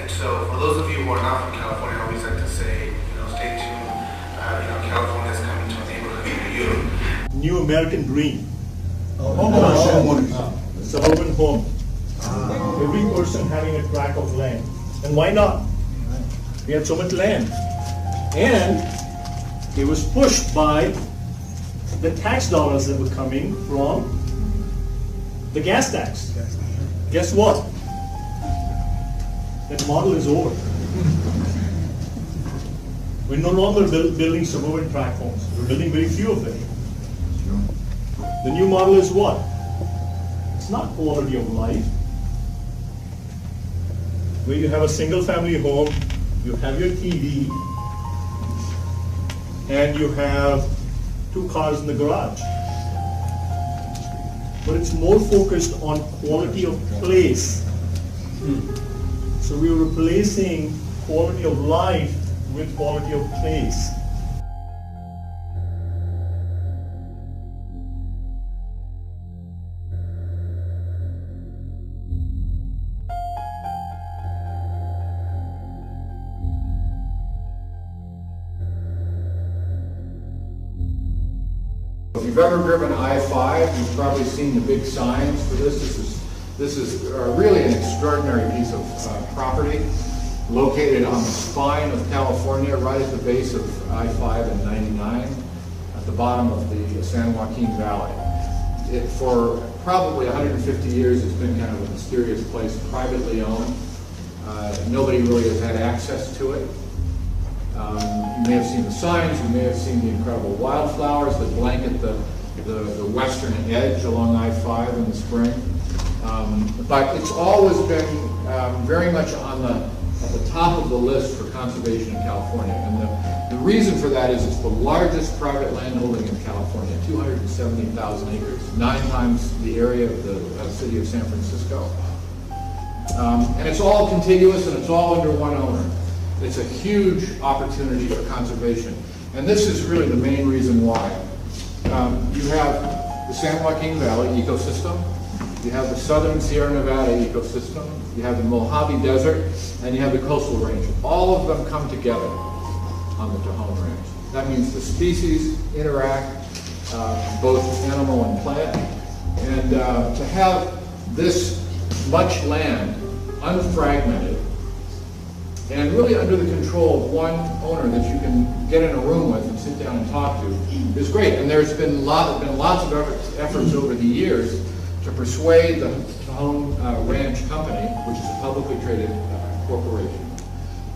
And so for those of you who are not from California, I always like to say, stay tuned. California is coming to a neighborhood near you. New American Dream. Suburban home. Every person having a tract of land. And why not? We have so much land. And it was pushed by the tax dollars that were coming from the gas tax. Guess what? That model is over. We're no longer building suburban tract homes. We're building very few of them. The new model is what? It's not quality of life. Where you have a single family home, you have your TV, and you have 2 cars in the garage. But it's more focused on quality of place. So we're replacing quality of life with quality of place. If you've ever driven I-5, you've probably seen the big signs for this. This is really an extraordinary piece of property located on the spine of California, right at the base of I-5 and 99, at the bottom of the San Joaquin Valley. For probably 150 years, it's been kind of a mysterious place, privately owned. Nobody really has had access to it. You may have seen the signs, you may have seen the incredible wildflowers that blanket the western edge along I-5 in the spring. But it's always been very much at the top of the list for conservation in California. And the reason for that is it's the largest private landholding in California, 270,000 acres, 9 times the area of the city of San Francisco. And it's all contiguous and it's all under one owner. It's a huge opportunity for conservation. And this is really the main reason why. You have the San Joaquin Valley ecosystem, you have the southern Sierra Nevada ecosystem, you have the Mojave Desert, and you have the coastal range. All of them come together on the Tejon Range. That means the species interact, both animal and plant. And to have this much land unfragmented and really under the control of one owner that you can get in a room with and sit down and talk to is great. And there's been lots of efforts over the years to persuade the Tejon Ranch Company, which is a publicly traded corporation,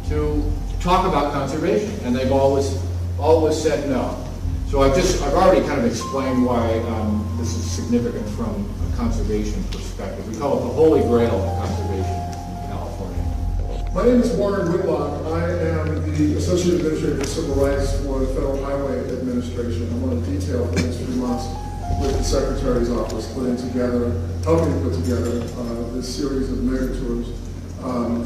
to talk about conservation, and they've always said no. So I've already kind of explained why this is significant from a conservation perspective. We call it the holy grail of conservation in California. My name is Warren Whitlock. I am the Associate Administrator for Civil Rights for the Federal Highway Administration. I'm on a detail for the next 3 months with the Secretary's Office, helping to put together this series of mega tours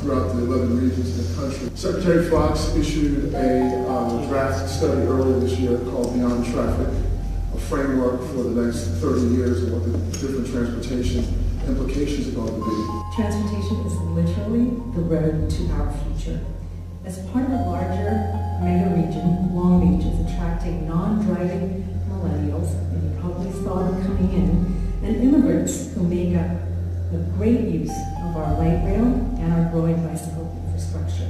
throughout the 11 regions in the country. Secretary Fox issued a draft study earlier this year called Beyond Traffic, a framework for the next 30 years of what the different transportation implications are going to be. Transportation is literally the road to our future. As part of a larger mega region, Long Beach is attracting non-driving millennials, and you probably saw them coming in, and immigrants who make up a great use of our light rail and our growing bicycle infrastructure.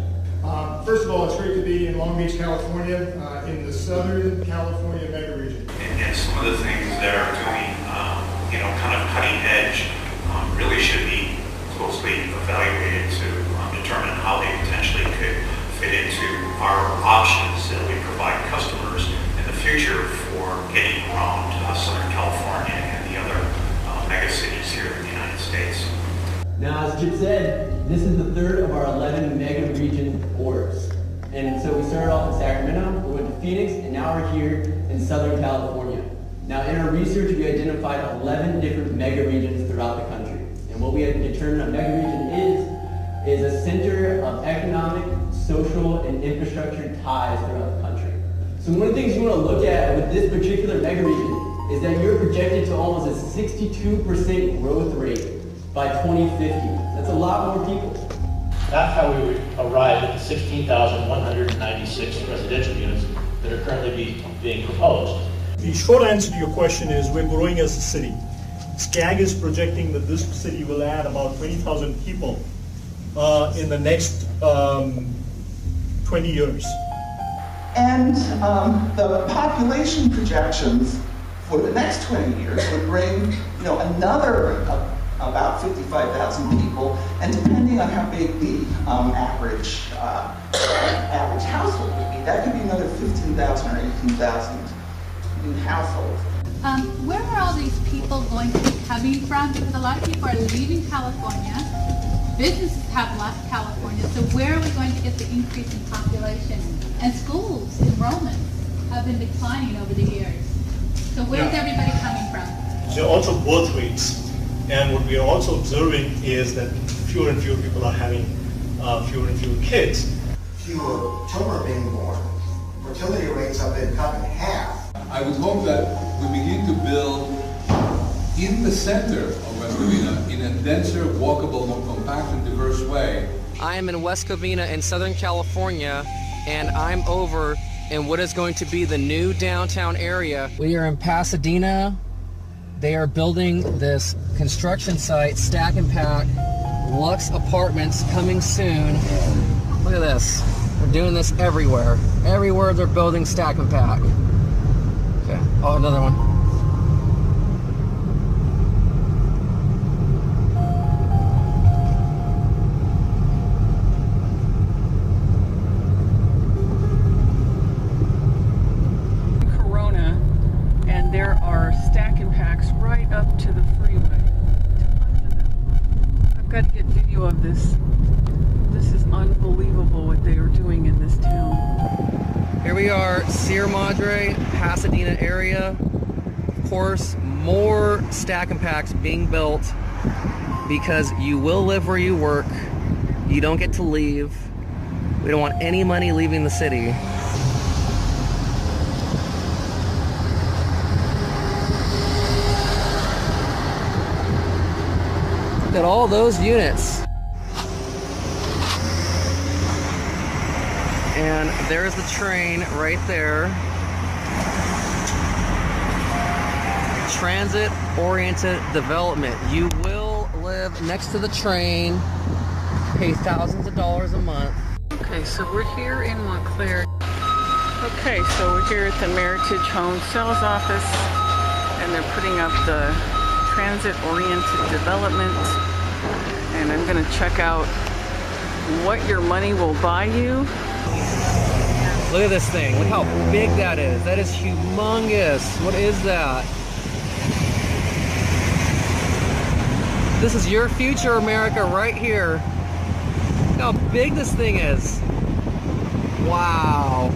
First of all, it's great to be in Long Beach, California, in the Southern California mega region. And some of the things that are doing, kind of cutting edge, really should be closely evaluated to determine how they potentially could fit into our options that we provide customers in the future for getting around Southern California and the other megacities here in the United States. Now, as Chip said, this is the 3rd of our 11 mega region orders. And so we started off in Sacramento, we went to Phoenix, and now we're here in Southern California. Now, in our research, we identified 11 different mega regions throughout the country. And what we have determined a mega region is a center of economic, social, and infrastructure ties throughout the country. So one of the things you want to look at with this particular mega region is that you're projected to almost a 62% growth rate by 2050. That's a lot more people. That's how we arrived at the 16,196 residential units that are currently being proposed. The short answer to your question is we're growing as a city. SCAG is projecting that this city will add about 20,000 people in the next 20 years. And the population projections for the next 20 years would bring, another about 55,000 people, and depending on how big the average household would be, that could be another 15,000 or 18,000 new households. Where are all these people going to be coming from? Because a lot of people are leaving California. Businesses have left California, so where are we going to get the increase in population? And schools enrollments have been declining over the years. So where's everybody coming from? There are also birth rates. And what we are also observing is that fewer and fewer people are having fewer and fewer kids. Fewer children are being born. Fertility rates have been cut in half. I would hope that we begin to build in the center of West Covina in a denser, walkable, more compact and diverse way. I am in West Covina in Southern California, and I'm over in what is going to be the new downtown area. We are in Pasadena. They are building this construction site, Stack and Pack, Lux Apartments coming soon. Look at this. They're doing this everywhere. Everywhere they're building Stack and Pack. Okay. Oh, another one. Corona, and there are Stack and Packs right up to the freeway. I've got to get video of this. This is unbelievable what they are doing in this town. Here we are, Sierra Madre, Pasadena area. Of course, more Stack and Packs being built because you will live where you work. You don't get to leave. We don't want any money leaving the city. Look at all those units. And there's the train right there. Transit-oriented development. You will live next to the train, pay thousands of dollars a month. Okay, so we're here in Montclair. Okay, so we're here at the Meritage Home Sales Office, and they're putting up the transit-oriented development. And I'm gonna check out what your money will buy you. Look at this thing. Look how big that is. That is humongous. What is that? This is your future, America, right here. Look how big this thing is. Wow.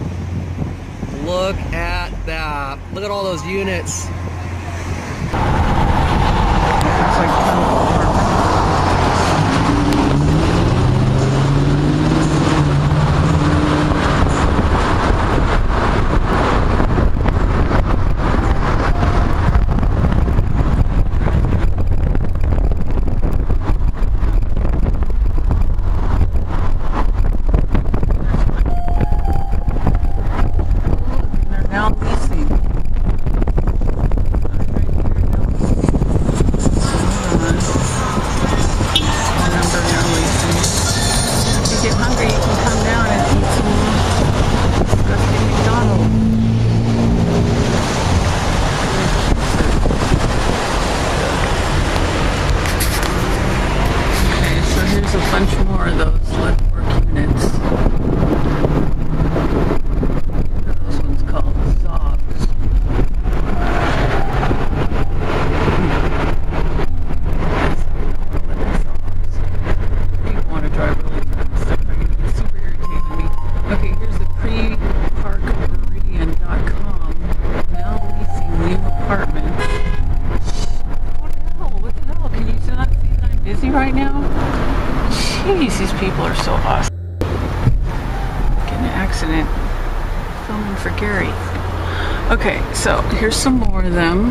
Look at that. Look at all those units. It's like right now? Jeez, these people are so awesome. Getting an accident filming for Gary. Okay, so here's some more of them.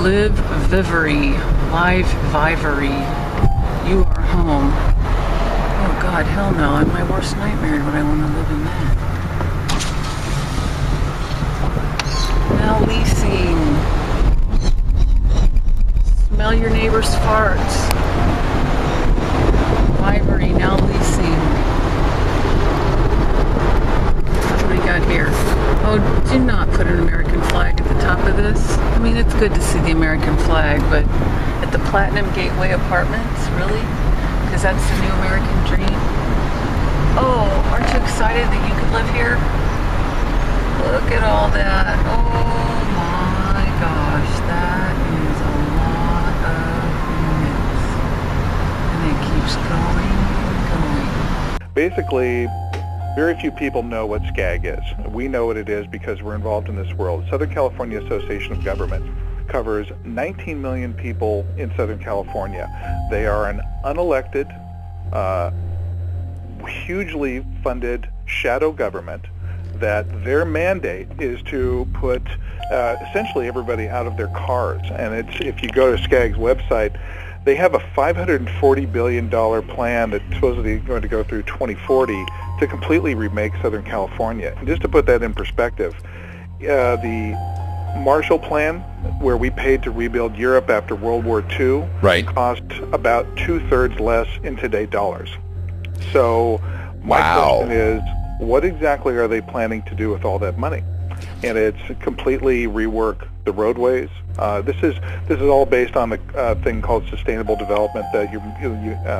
Live Vivery, Live Vivery. You are home. Oh God, hell no. In my worst nightmare would I want to live in that. Now leasing. Smell your neighbor's farts. Library, now leasing. What do we got here? Oh, do not put an American flag at the top of this. I mean, it's good to see the American flag, but at the Platinum Gateway Apartments, really? Because that's the new American dream. Oh, aren't you excited that you could live here? Look at all that. Oh my gosh, that is a lot of units. And it keeps going and going. Basically, very few people know what SCAG is. We know what it is because we're involved in this world. Southern California Association of Governments covers 19 million people in Southern California. They are an unelected, hugely funded shadow government that their mandate is to put essentially everybody out of their cars. And it's, if you go to SCAG's website, they have a $540 billion plan that's supposedly going to go through 2040 to completely remake Southern California. And just to put that in perspective, the Marshall Plan, where we paid to rebuild Europe after World War II, cost about 2/3 less in today's dollars. So my question is, what exactly are they planning to do with all that money? And it's completely rework the roadways. This is all based on a thing called sustainable development that you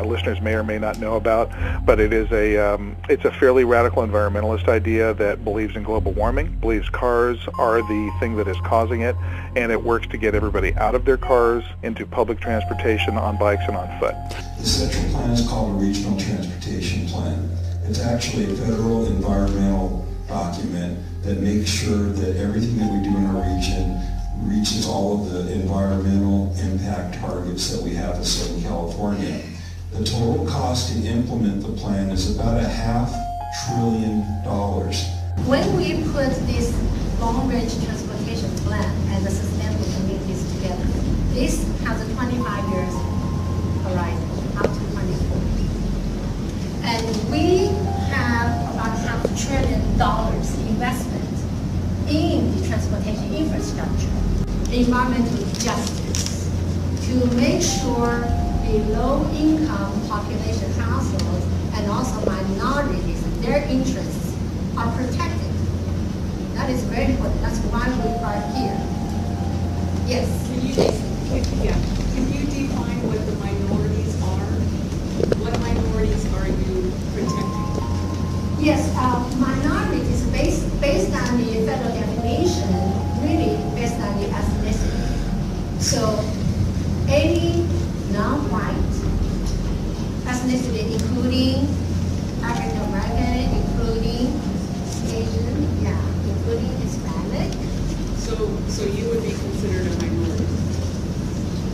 listeners may or may not know about. But it is it's a fairly radical environmentalist idea that believes in global warming, believes cars are the thing that is causing it, and it works to get everybody out of their cars into public transportation, on bikes and on foot. The central plan is called a Regional Transportation Plan. It's actually a federal environmental document that makes sure that everything that we do in our region reaches all of the environmental impact targets that we have in Southern California. The total cost to implement the plan is about $500 billion. When we put this long-range transportation plan and the sustainable communities together, this has a 25 years horizon, up to 2040. And we have about $500 billion investment in the transportation infrastructure, environmental justice, to make sure the low-income population households and also minorities, their interests are protected. That is very important. That's why we are here. Yes. Can you define what the minorities are? What minorities are you protecting? Yes, minorities based on the federal definition, really based on the ethnicity. So any non-white ethnicity, including African American, including Asian, including Hispanic. So you would be considered a minority?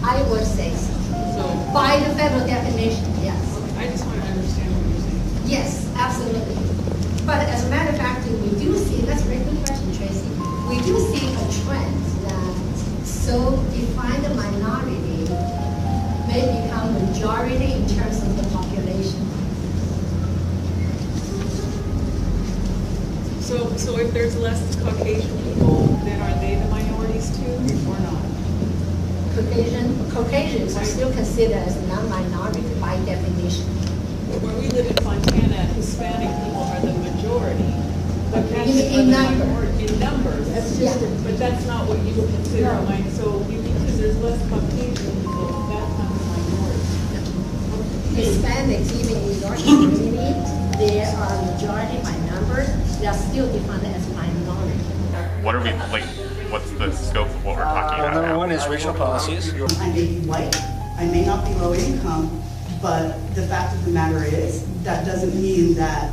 I would say so. By the federal definition, yes. I just want to understand what you're saying. Yes, absolutely. But as a matter of fact, we do see, that's a very good question, Tracy, we do see a trend that so defined minority may become majority in terms of the population. So if there's less Caucasian people, then are they the minorities too, or not? Caucasians are still considered as non-minority by definition. Where we live in Fontana, Hispanic people are the majority. But in numbers. That's just, but that's not what you would consider a minority. So because there's less Caucasian people, that's not a minority. Hispanics, even in your community, they are majority by number. They are still defined as minority. What are we like? What's the scope of what we're talking about? Number one is racial policies. I may be white, I may not be low income, but the fact of the matter is that doesn't mean that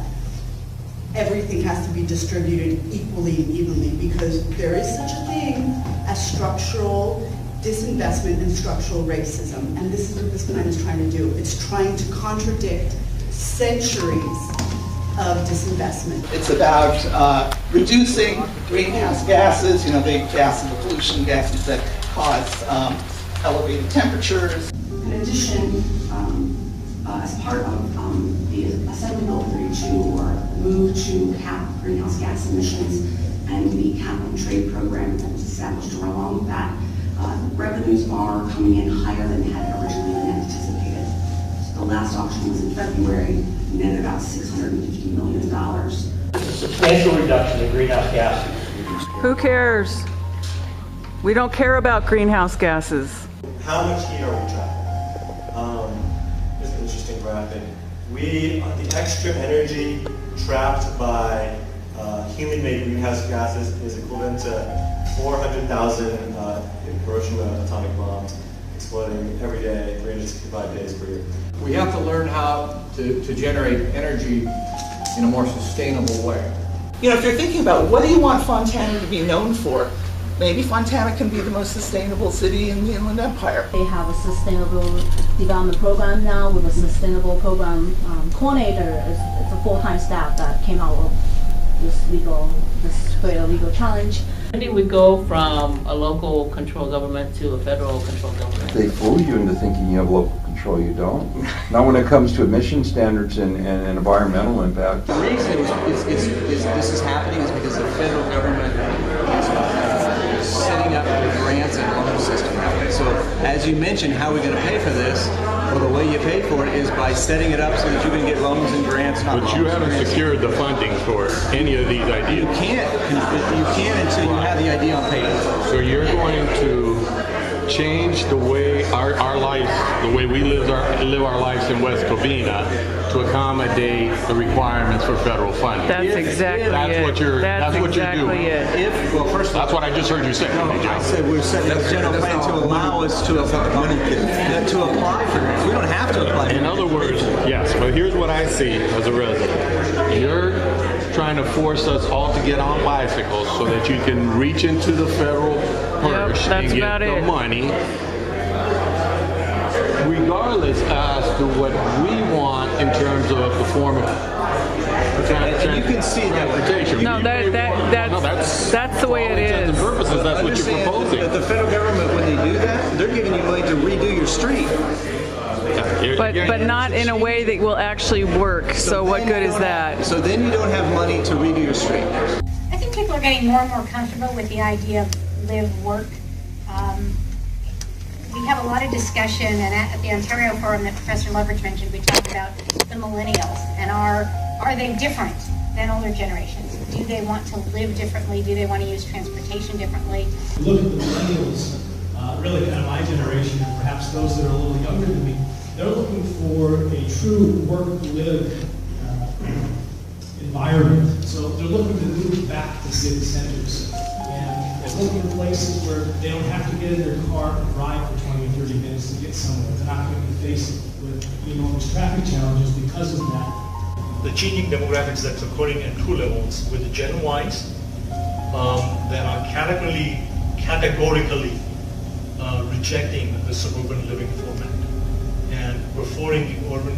everything has to be distributed equally and evenly, because there is such a thing as structural disinvestment and structural racism. And this is what this plan is trying to do. It's trying to contradict centuries of disinvestment. It's about reducing greenhouse gases, the gases, the pollution gases that cause elevated temperatures. In addition, as part of the said we go through to move to cap greenhouse gas emissions and the cap and trade program that was established to go along with that. Revenues are coming in higher than had originally been anticipated. So the last auction was in February, netted about $650 million. A substantial reduction in greenhouse gases. Who cares? We don't care about greenhouse gases. How much heat are we trapping? It's an interesting graphic. The extra energy trapped by human-made greenhouse gases is equivalent to 400,000 Hiroshima atomic bombs exploding every day, 365 days per year. We have to learn how to generate energy in a more sustainable way. You know, if you're thinking about what do you want Fontana to be known for, maybe Fontana can be the most sustainable city in the Inland Empire. They have a sustainable development program now with a sustainable program coordinator. It's a full-time staff that came out of this great legal challenge. I think we go from a local control government to a federal control government. They fool you into thinking you have local control, you don't. Not when it comes to emission standards and environmental impact. The reason this is happening is because the federal government is setting up the grants and loan system. So as you mentioned, how are we going to pay for this? Well, the way you pay for it is by setting it up so that you can get loans and grants. But you haven't secured the funding for any of these ideas. You can't until you have the idea on paper. So you're going to change the way our lives, the way we live our lives in West Covina to accommodate the requirements for federal funding. That's exactly That's it. what you're doing. Well, first that's what I just heard you say. No, I said we're setting up a general plan to allow us to apply for grants. We don't have to apply. In other words, yes, but here's what I see as a resident. You're trying to force us all to get on bicycles so that you can reach into the federal purse and get the money, regardless as to what we want in terms of the form of and you can see that. No, that's the way it is. The purposes, that's what you're proposing. That the federal government, when they do that, they're giving you money to redo your street. But not in a way that will actually work. So what good is that? So then you don't have money to redo your street. I think people are getting more and more comfortable with the idea of live, work. We have a lot of discussion, and at the Ontario Forum that Professor Leverage mentioned, we talked about the millennials, and are they different than older generations? Do they want to live differently? Do they want to use transportation differently? Look at the millennials, really kind of my generation, and perhaps those that are a little younger than me. They're looking for a true work-live environment. So they're looking to move back to city centers. And they're looking for places where they don't have to get in their car and drive for 20 or 30 minutes to get somewhere. They're not going to be faced with enormous traffic challenges because of that. The changing demographics that's occurring at two levels with the Gen Ys that are categorically rejecting the suburban living format and preferring the urban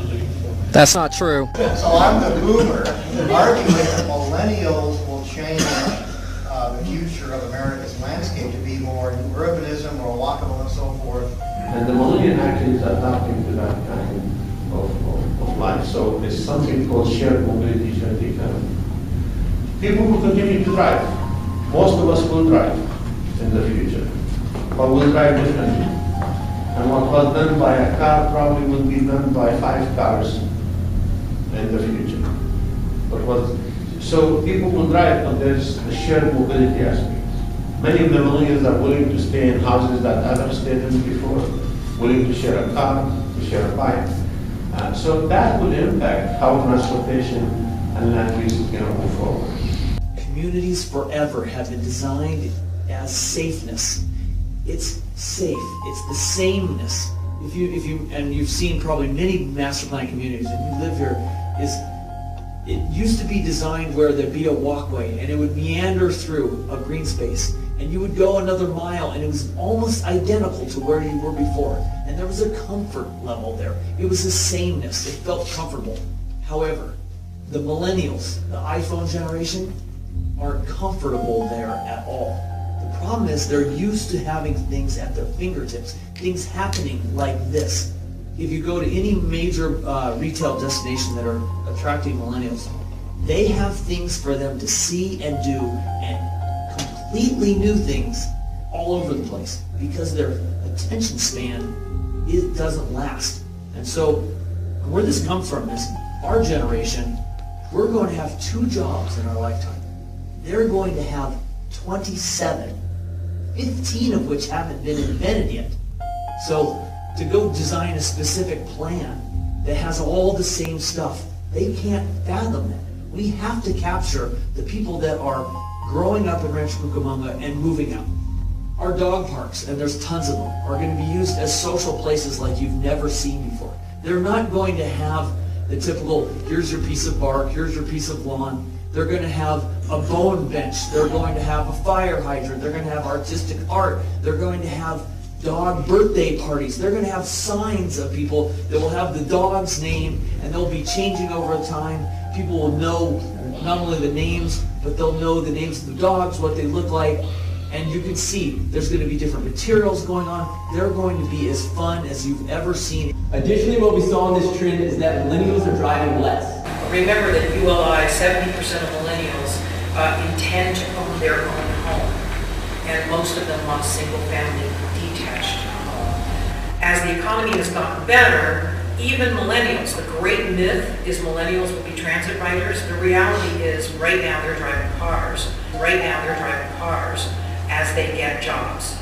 living format. That's not true. So I'm the boomer arguing that millennials will change the future of America's landscape to be more urbanism, more walkable and so forth. And the millennial actually is adapting to that kind of life. So there's something called shared mobility, shared economy. People will continue to drive. Most of us will drive in the future, but we'll drive differently. And what was done by a car probably will be done by 5 cars in the future. So people will drive, but there's the shared mobility aspect. Many of the millennials are willing to stay in houses that others stayed in before, willing to share a car, to share a bike. So that would impact how transportation and land use is going to move forward. Communities forever have been designed as safeness. It's safe. It's the sameness. If you and you've seen probably many master plan communities, and you live here, it used to be designed where there'd be a walkway and it would meander through a green space, and you would go another mile and it was almost identical to where you were before. And there was a comfort level there. It was a sameness. It felt comfortable. However, the millennials, the iPhone generation, aren't comfortable there at all. The problem is they're used to having things at their fingertips, things happening like this. if you go to any major retail destination that are attracting millennials, they have things for them to see and do, and completely new things all over the place, because their attention span doesn't last. And so where this comes from is our generation, we're going to have 2 jobs in our lifetime. They're going to have 27, 15 of which haven't been invented yet. So to go design a specific plan that has all the same stuff, they can't fathom that. We have to capture the people that are growing up in Rancho Cucamonga and moving out. Our dog parks, and there's tons of them, are going to be used as social places like you've never seen before. They're not going to have the typical, here's your piece of bark, here's your piece of lawn. They're going to have a bone bench. They're going to have a fire hydrant. They're going to have artistic art. They're going to have dog birthday parties. They're going to have signs of people that will have the dog's name, and they'll be changing over time. People will know not only the names, but they'll know the names of the dogs, what they look like. And you can see there's going to be different materials going on. They're going to be as fun as you've ever seen. Additionally, what we saw in this trend is that millennials are driving less. Remember that ULI, 70% of millennials intend to own their own home, and most of them want single-family detached home. As the economy has gotten better, even millennials, the great myth is millennials will be transit riders. The reality is right now they're driving cars. Right now they're driving cars as they get jobs.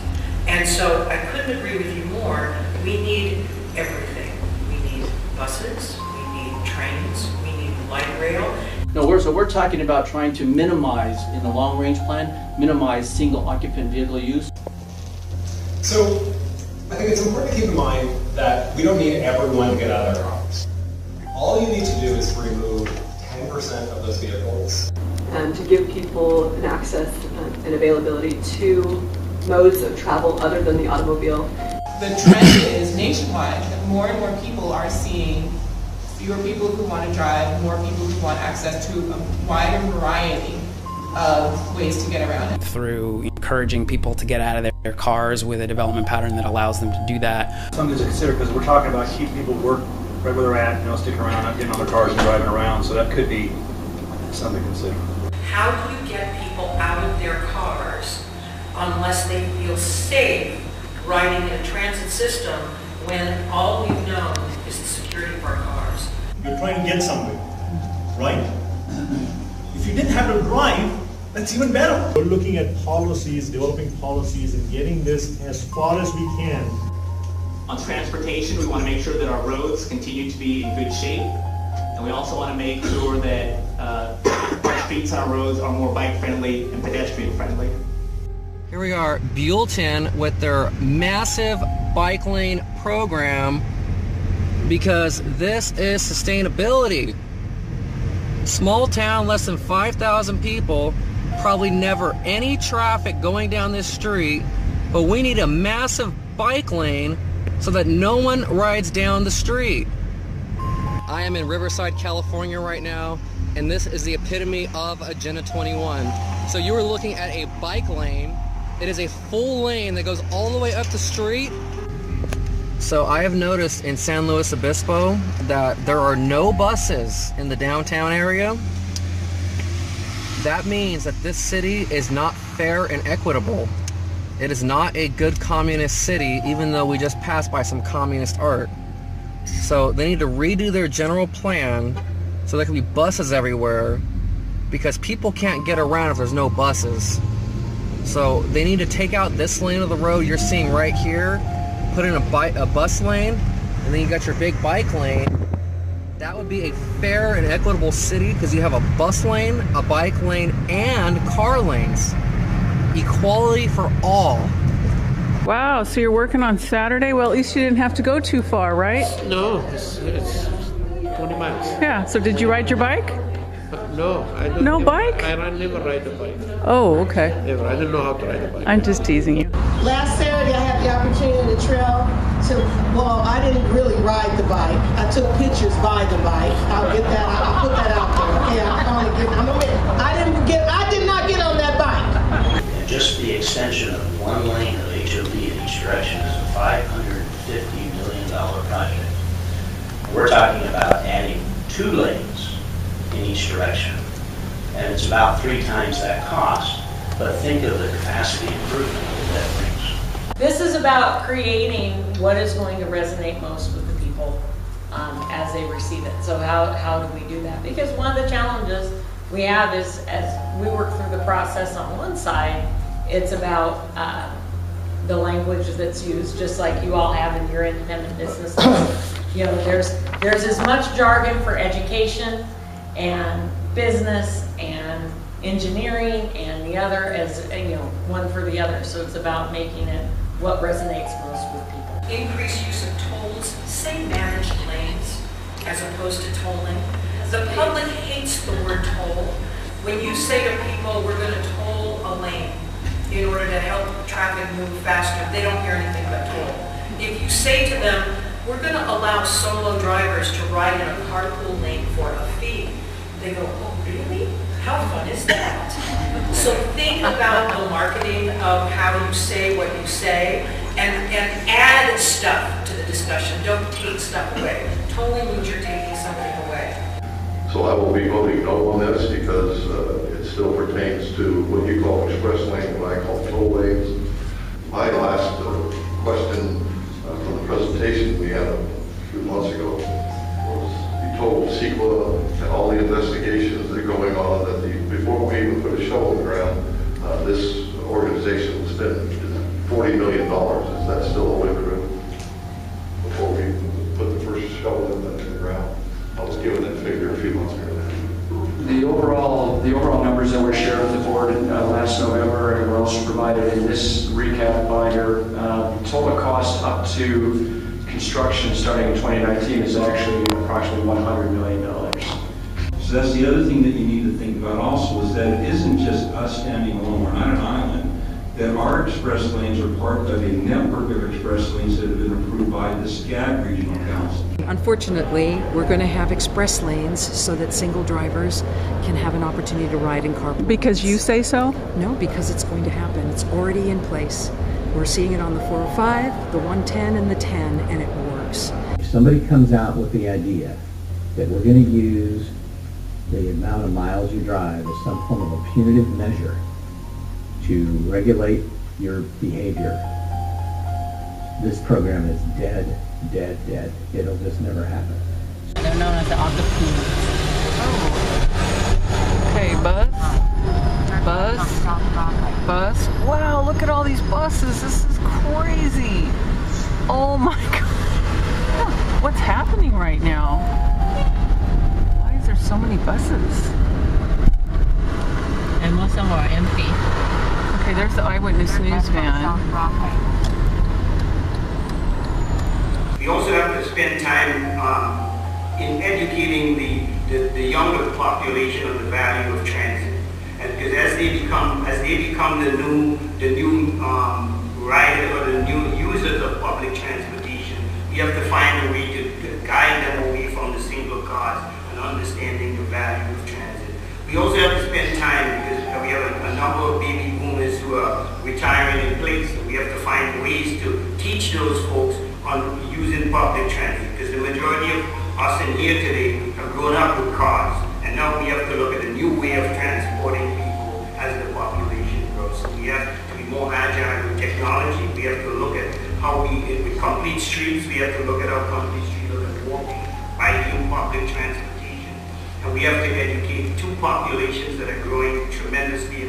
And so I couldn't agree with you more. We need everything. We need buses, we need trains, we need light rail. No, we're talking about trying to minimize, in the long-range plan, minimize single occupant vehicle use. So I think it's important to keep in mind that we don't need everyone to get out of their cars. All you need to do is remove 10% of those vehicles. To give people an access and availability to modes of travel other than the automobile. The trend is nationwide that more and more people are seeing fewer people who want to drive, more people who want access to a wider variety of ways to get around it. Through encouraging people to get out of their cars with a development pattern that allows them to do that. Something to consider, because we're talking about keeping people work right where they're at, sticking around, not getting on their cars and driving around, so that could be something to consider. How do you get people out of their cars unless they feel safe riding in a transit system when all we've known is the security of our cars? You're trying to get somewhere, right? If you didn't have to drive, that's even better. We're looking at policies, developing policies, and getting this as far as we can. On transportation, we want to make sure that our roads continue to be in good shape. And we also want to make sure that our streets and our roads are more bike-friendly and pedestrian-friendly. Here we are, Buellton with their massive bike lane program, because this is sustainability. Small town, less than 5,000 people, probably never any traffic going down this street, but we need a massive bike lane so that no one rides down the street. I am in Riverside, California right now, and this is the epitome of Agenda 21. So you are looking at a bike lane. It is a full lane that goes all the way up the street. So I have noticed in San Luis Obispo that there are no buses in the downtown area. That means that this city is not fair and equitable. It is not a good communist city, even though we just passed by some communist art. So they need to redo their general plan so there can be buses everywhere, because people can't get around if there's no buses. So they need to take out this lane of the road you're seeing right here, put in a bus lane, and then you got your big bike lane. That would be a fair and equitable city, because you have a bus lane, a bike lane, and car lanes. Equality for all. Wow, so you're working on Saturday? Well, at least you didn't have to go too far, right? No, it's 20 miles. Yeah, so did you ride your bike? No, I don't. No bike? I never ride a bike. Oh, okay. Never. I don't know how to ride a bike. I'm just teasing you. Last Saturday, I had the opportunity to trail to, well, I didn't really ride the bike. I took pictures by the bike. I'll get that, I'll put that out there. Yeah, I did not get on that bike. Just the extension of one lane of HOV in each direction is a $550 million project. each direction. And it's about 3 times that cost, but think of the capacity improvement that brings. This is about creating what is going to resonate most with the people as they receive it. So how do we do that? Because one of the challenges we have is, as we work through the process on one side, it's about the language that's used, just like you all have in your independent businesses. You know, there's as much jargon for education and business and engineering and the other as, you know, one for the other. So it's about making it what resonates most with people. Increased use of tolls, say managed lanes, as opposed to tolling. The public hates the word toll. When you say to people, we're going to toll a lane in order to help traffic move faster, they don't hear anything but toll. If you say to them, we're going to allow solo drivers to ride in a carpool lane for a fee, they go, oh really? How fun is that? So think about the marketing of how you say what you say and add stuff to the discussion. Don't take stuff away. Tolling means you're taking something away. So I will be voting no on this because it still pertains to what you call express lane and what I call toll lanes. My last question from the presentation we had a few months ago was you told CEQA and all the investigations that are going on that before we even put a shovel in the ground, this organization will spend $40 million. Is that still the way through? Before we put the first shovel in the ground? I was given that figure a few months ago. The overall numbers that were shared with the board last November and were also provided in this recap binder, total cost up to construction starting in 2019 is actually approximately $100 million. So that's the other thing that you need to think about also, is that it isn't just us standing alone. We're not an island. That our express lanes are part of a network of express lanes that have been approved by the SCAG Regional Council. Unfortunately, we're going to have express lanes so that single drivers can have an opportunity to ride in carpool. Because you say so? No, because it's going to happen. It's already in place. We're seeing it on the 405, the 110, and the 10, and it works. If somebody comes out with the idea that we're going to use the amount of miles you drive as some form of a punitive measure to regulate your behavior, this program is dead, dead, dead. It'll just never happen. They're known as the octopuses. Oh. Okay, bus. Wow, look at all these buses. This is crazy. Oh my God. What's happening right now? Why is there so many buses? And most of them are empty. Okay, there's the Eyewitness News van. We also have to spend time in educating the younger population on the value of transit, and because as they become the new rider or the new users of public transportation, we have to find a way to guide them away from the single cars and understanding the value of transit. We also have to spend time because we have a number of baby boomers who are retiring in place. So we have to find ways to teach those folks on using public transit, because the majority of us in here today have grown up with cars, and now we have to look at a new way of transporting people as the population grows. So we have to be more agile with technology. We have to look at how with complete streets, we have to look at our complete streets, look at walking, biking, public transportation. And we have to educate two populations that are growing tremendously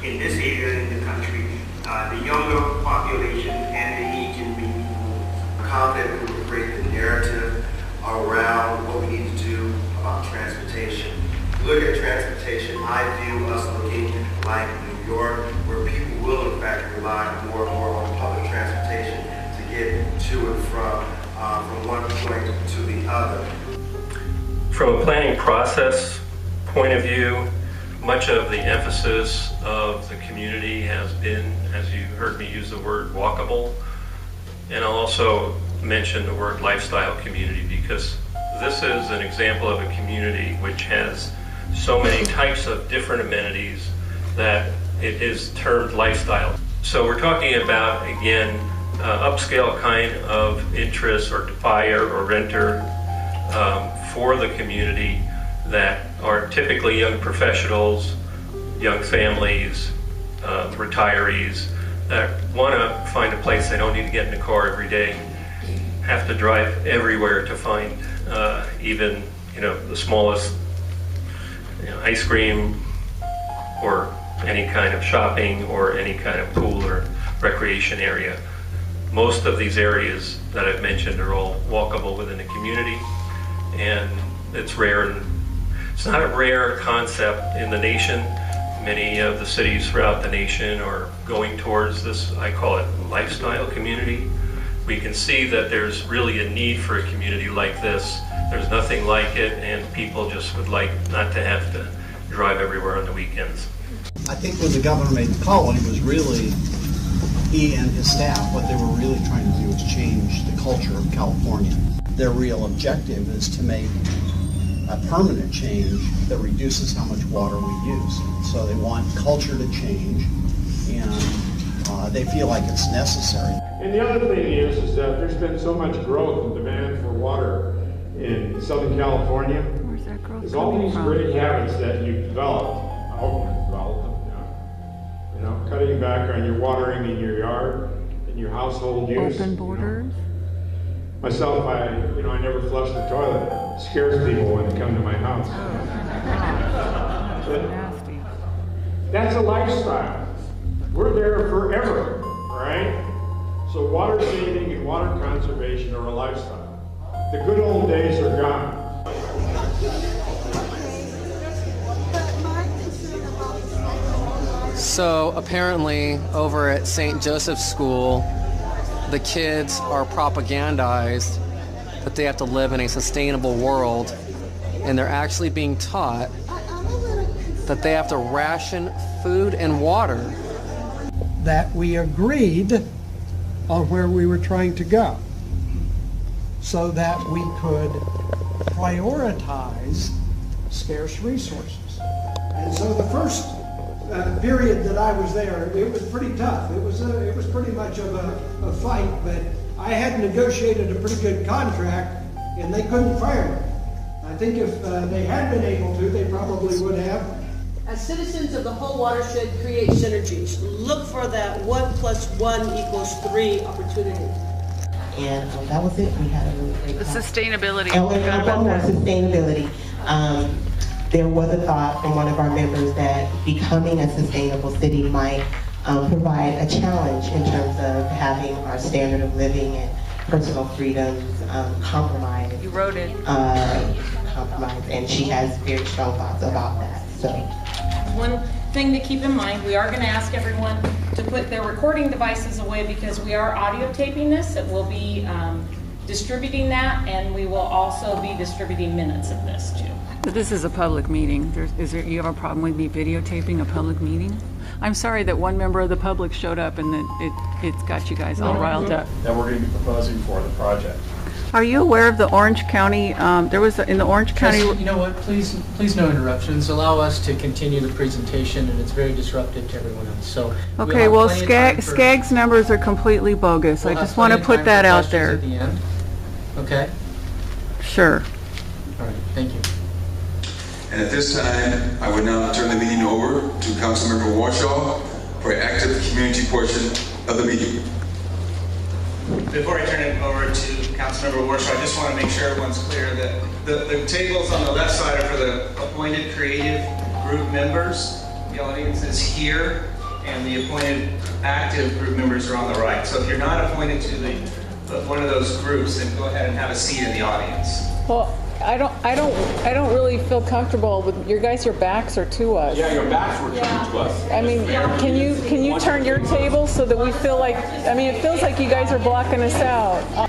in this area in the country, the younger population and the aging baby boomers. I'm confident we will create the narrative around what we need to do about transportation. If you look at transportation, I view us looking like New York, where people will in fact rely more and more on public transportation to get to and from one point to the other. From a planning process point of view, much of the emphasis of the community has been, as you heard me use the word, walkable. And I'll also mention the word lifestyle community, because this is an example of a community which has so many types of different amenities that it is termed lifestyle. So we're talking about, again, upscale kind of interest or buyer or renter for the community, that are typically young professionals, young families, retirees that want to find a place they don't need to get in a car every day, have to drive everywhere to find even the smallest ice cream or any kind of shopping or any kind of pool or recreation area. Most of these areas that I've mentioned are all walkable within the community, and it's rare. It's not a rare concept in the nation. Many of the cities throughout the nation are going towards this, I call it lifestyle community. We can see that there's really a need for a community like this. There's nothing like it, and people just would like not to have to drive everywhere on the weekends. I think when the governor made the call, what he was really, he and his staff, what they were really trying to do is change the culture of California. Their real objective is to make a permanent change that reduces how much water we use. So they want culture to change, and they feel like it's necessary. And the other thing is that there's been so much growth and demand for water in Southern California. Where's that growth There's all coming these from? great habits that you've developed. I hope you've developed them. Cutting back on your watering in your yard, in your household use. Open borders. Myself, I never flush the toilet. It scares people when they come to my house. But Nasty. that's a lifestyle. We're there forever, all right? So water saving and water conservation are a lifestyle. The good old days are gone. So apparently over at St. Joseph's School, the kids are propagandized that they have to live in a sustainable world, and they're actually being taught that they have to ration food and water. That we agreed on where we were trying to go so that we could prioritize scarce resources. And so the first period that I was there, it was pretty tough. It was pretty much of a fight, but I had negotiated a pretty good contract, and they couldn't fire me. I think if they had been able to, they probably would have. As citizens of the whole watershed, create synergies. Look for that 1 + 1 = 3 opportunity. And that was it. We had a really great The time. sustainability. And one more, sustainability. There was a thought from one of our members that becoming a sustainable city might provide a challenge in terms of having our standard of living and personal freedoms compromised. You wrote it. Compromised, and she has very strong thoughts about that. So, one thing to keep in mind, we are going to ask everyone to put their recording devices away because we are audio taping this, and we'll be distributing that, and we will also be distributing minutes of this too. But this is a public meeting. You have a problem with me videotaping a public meeting? I'm sorry that one member of the public showed up and that it got you guys all riled up. That we're going to be proposing for the project. Are you aware of the Orange County, there was, in the Orange County... Just, you know what, please no interruptions. Allow us to continue the presentation, and it's very disruptive to everyone else. So Okay, well, Skaggs numbers are completely bogus. I just want to put that out there. At the end. Okay? Sure. All right, thank you. And at this time, I would now turn the meeting over to Councilmember Warshaw for an active community portion of the meeting. Before I turn it over to Councilmember Warshaw, I just want to make sure everyone's clear that the tables on the left side are for the appointed creative group members. The audience is here, and the appointed active group members are on the right. So if you're not appointed to one of those groups, then go ahead and have a seat in the audience. Well, I don't really feel comfortable with your backs are to us. Yeah, your backs were turned to us. I mean, can you turn your table so that we feel like, I mean, it feels like you guys are blocking us out.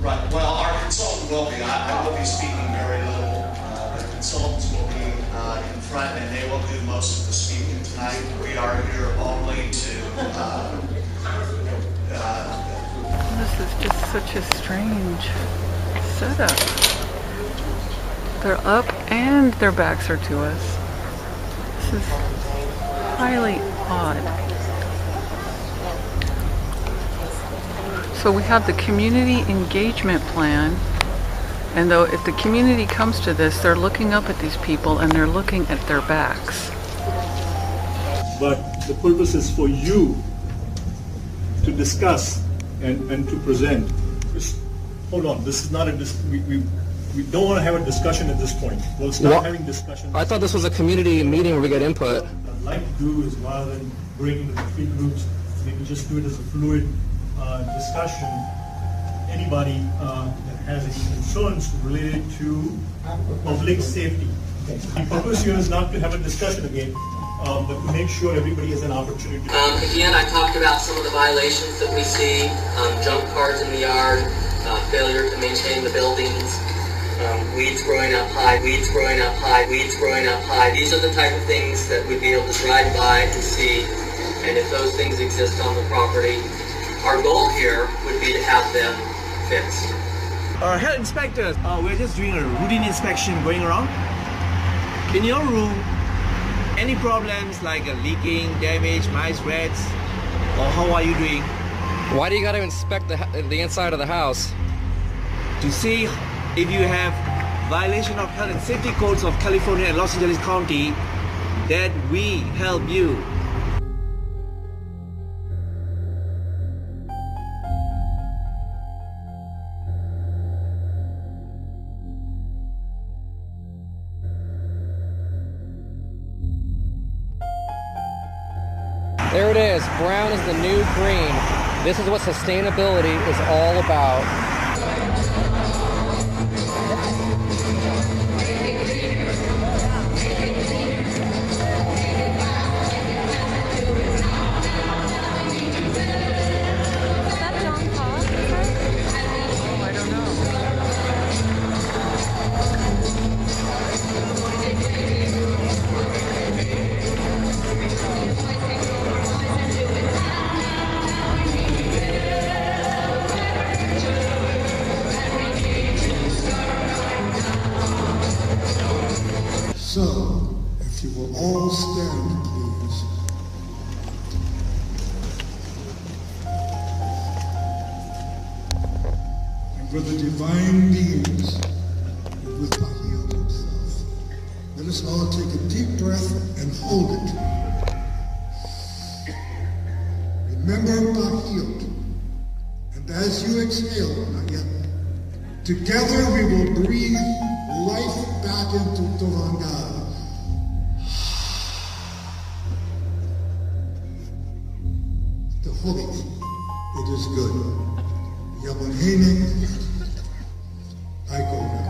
Right, well, our consultant will be. I will be speaking very little. The consultants will be in front, and they will do most of the speaking tonight. We are here only to This is just such a strange setup. They're up and their backs are to us. This is highly odd. So we have the community engagement plan, and though if the community comes to this, they're looking up at these people and they're looking at their backs. But the purpose is for you to discuss and to present. Just hold on, this is not a, we don't want to have a discussion at this point. We'll start having discussion. I thought this was a community meeting where we get input. What I'd like to do is, rather than break into the three groups, maybe just do it as a fluid discussion. Anybody that has any concerns related to public safety. The purpose here is not to have a discussion again, but to make sure everybody has an opportunity. Again, I talked about some of the violations that we see, junk cars in the yard, failure to maintain the buildings, weeds growing up high, weeds growing up high, weeds growing up high. These are the type of things that we'd be able to drive by and see, and if those things exist on the property, our goal here would be to have them fixed. Health inspectors, we're just doing a routine inspection going around. In your room, any problems like leaking, damage, mice, rats, or how are you doing? Why do you got to inspect the inside of the house? To see if you have violation of health and safety codes of California and Los Angeles County, that we help you. There it is. Brown is the new green. This is what sustainability is all about. So, if you will all stand, please. And with the divine beings, and with Bahia himself, let us all take a deep breath and hold it. Remember Bahia, and as you exhale, not yet, together we will breathe life back into Tovanga. The holy, it is good. Yamanhene, I go now.